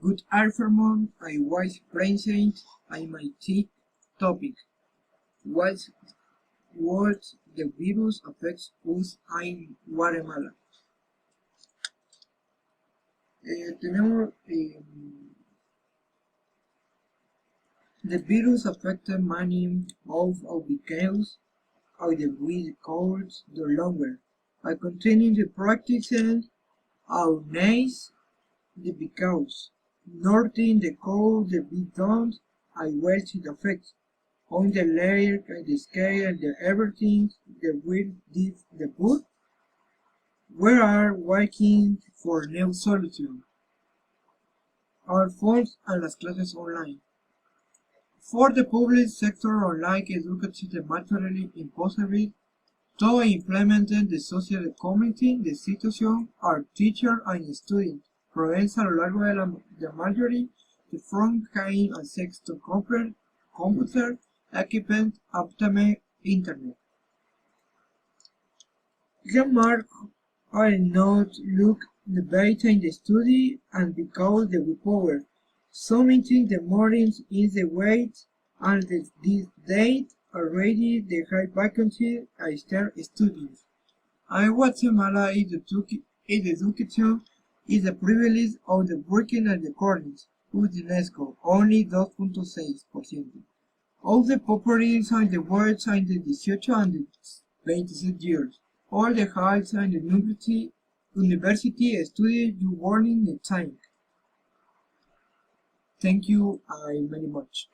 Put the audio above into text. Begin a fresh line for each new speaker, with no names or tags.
good afternoon. I was present in my topic. What the virus affects us in Guatemala? Tenemos the virus affected many of the cases of the weed colds the longer. By continuing the practices of nice the because noting the code the be done I will see the effects on the layer and the scale and the everything the will did the book. We are working for new solution. Our phones and las clases online. For the public sector online education is materially impossible to implement the social community, the situation, our teacher and students. Provincia a lo largo de mayoría de front gain access to computer equipment optimize internet. Remark are not look the data in the study and because the power. Submitting the mornings in the wait and this date already the high vacancy I start studying. In Guatemala is education is the privilege of the working and the accordance with UNESCO, only 2.6% of the population in the world in the 18 and the 26 years. All the heights and the university students you warning the time. Thank you very much.